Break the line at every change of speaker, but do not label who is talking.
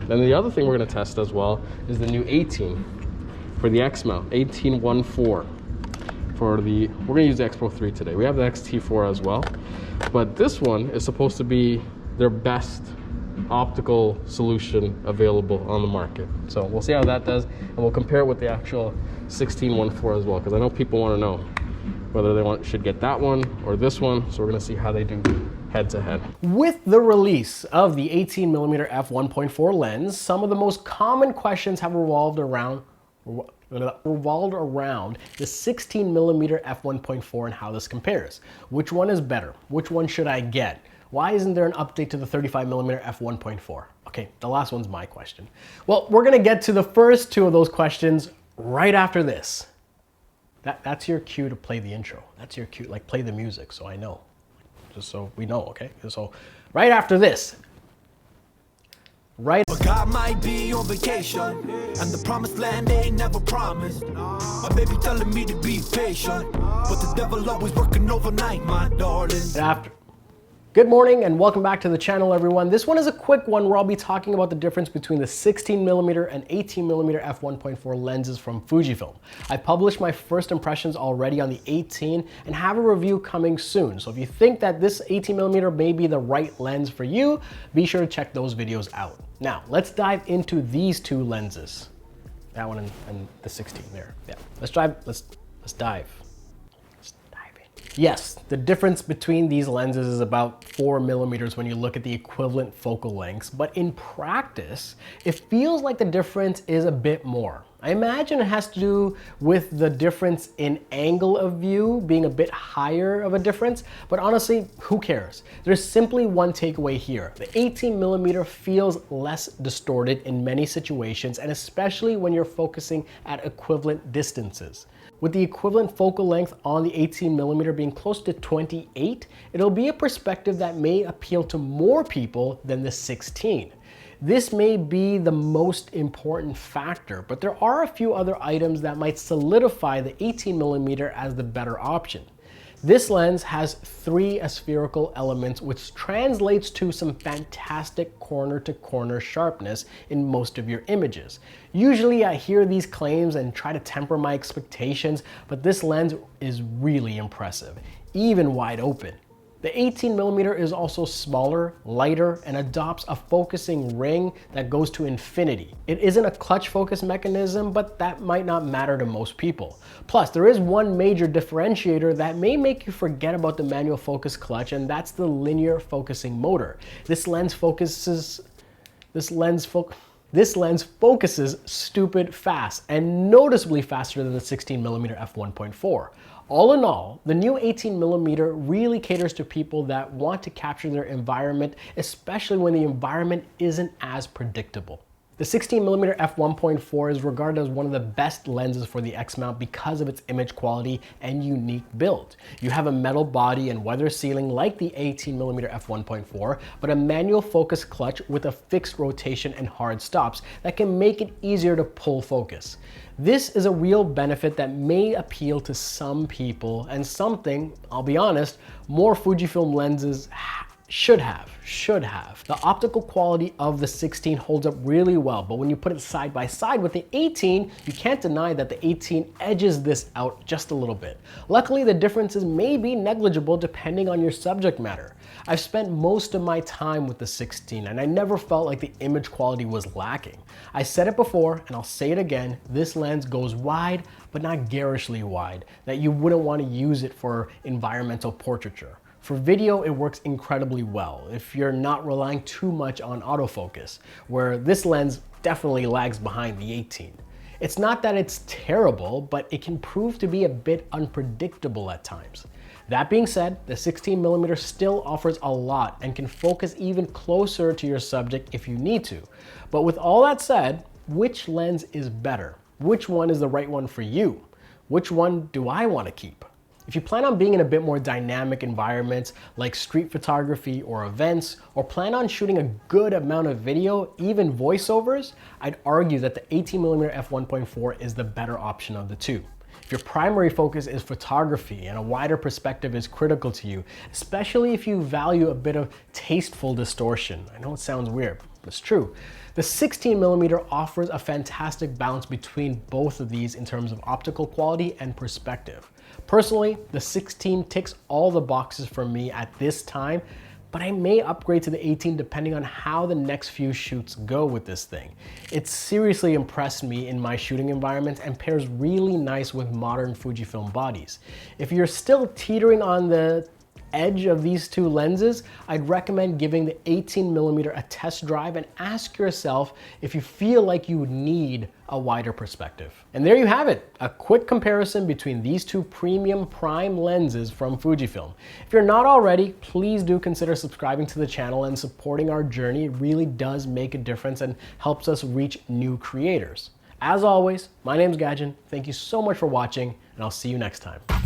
Then the other thing we're gonna test as well is the new 18 for the X mount, 18-1.4. We're gonna use the X Pro 3 today. We have the XT4 as well, but this one is supposed to be their best optical solution available on the market. So we'll see how that does, and we'll compare it with the actual 16-1.4 as well, because I know people want to know whether they should get that one or this one. So we're gonna see how they do head to head. With the release of the 18mm f1.4 lens, some of the most common questions have revolved around the 16mm f1.4 and how this compares. Which one is better? Which one should I get? Why isn't there an update to the 35mm f1.4? Okay, the last one's my question. Well, we're gonna get to the first two of those questions right after this. That's your cue to play the intro. That's your cue, like play the music so I know. Just so we know, okay? So right after this, but God might be on vacation, and the promised land ain't never promised. My baby telling me to be patient, but the devil always working overnight, my darling. Good morning and welcome back to the channel, everyone. This one is a quick one where I'll be talking about the difference between the 16mm and 18mm f1.4 lenses from Fujifilm. I published my first impressions already on the 18 and have a review coming soon. So if you think that this 18mm may be the right lens for you, be sure to check those videos out. Now, let's dive into these two lenses. That one and the 16 there. Yeah, let's dive. Yes, the difference between these lenses is about 4mm when you look at the equivalent focal lengths, but in practice, it feels like the difference is a bit more. I imagine it has to do with the difference in angle of view being a bit higher of a difference, but honestly, who cares? There's simply one takeaway here. The 18mm feels less distorted in many situations, and especially when you're focusing at equivalent distances. With the equivalent focal length on the 18mm being close to 28, it'll be a perspective that may appeal to more people than the 16. This may be the most important factor, but there are a few other items that might solidify the 18mm as the better option. This lens has 3 aspherical elements, which translates to some fantastic corner-to-corner sharpness in most of your images. Usually I hear these claims and try to temper my expectations, but this lens is really impressive, even wide open. The 18mm is also smaller, lighter, and adopts a focusing ring that goes to infinity. It isn't a clutch focus mechanism, but that might not matter to most people. Plus, there is one major differentiator that may make you forget about the manual focus clutch, and that's the linear focusing motor. This lens focuses stupid fast, and noticeably faster than the 16mm f1.4. All in all, the new 18mm really caters to people that want to capture their environment, especially when the environment isn't as predictable. The 16mm f1.4 is regarded as one of the best lenses for the X mount because of its image quality and unique build. You have a metal body and weather sealing like the 18mm f1.4, but a manual focus clutch with a fixed rotation and hard stops that can make it easier to pull focus. This is a real benefit that may appeal to some people, and something, I'll be honest, more Fujifilm lenses should have. The optical quality of the 16 holds up really well, but when you put it side by side with the 18, you can't deny that the 18 edges this out just a little bit. Luckily, the differences may be negligible depending on your subject matter. I've spent most of my time with the 16 and I never felt like the image quality was lacking. I said it before and I'll say it again, this lens goes wide, but not garishly wide, that you wouldn't want to use it for environmental portraiture. For video, it works incredibly well if you're not relying too much on autofocus, where this lens definitely lags behind the 18. It's not that it's terrible, but it can prove to be a bit unpredictable at times. That being said, the 16mm still offers a lot and can focus even closer to your subject if you need to. But with all that said, which lens is better? Which one is the right one for you? Which one do I want to keep? If you plan on being in a bit more dynamic environments like street photography or events, or plan on shooting a good amount of video, even voiceovers, I'd argue that the 18mm f1.4 is the better option of the two. If your primary focus is photography and a wider perspective is critical to you, especially if you value a bit of tasteful distortion. I know it sounds weird, but it's true. The 16mm offers a fantastic balance between both of these in terms of optical quality and perspective. Personally, the 16 ticks all the boxes for me at this time, but I may upgrade to the 18 depending on how the next few shoots go with this thing. It's seriously impressed me in my shooting environments and pairs really nice with modern Fujifilm bodies. If you're still teetering on the edge of these two lenses, I'd recommend giving the 18mm a test drive and ask yourself if you feel like you need a wider perspective. And there you have it, a quick comparison between these two premium prime lenses from Fujifilm. If you're not already, please do consider subscribing to the channel and supporting our journey. It really does make a difference and helps us reach new creators. As always, my name's Gajan. Thank you so much for watching, and I'll see you next time.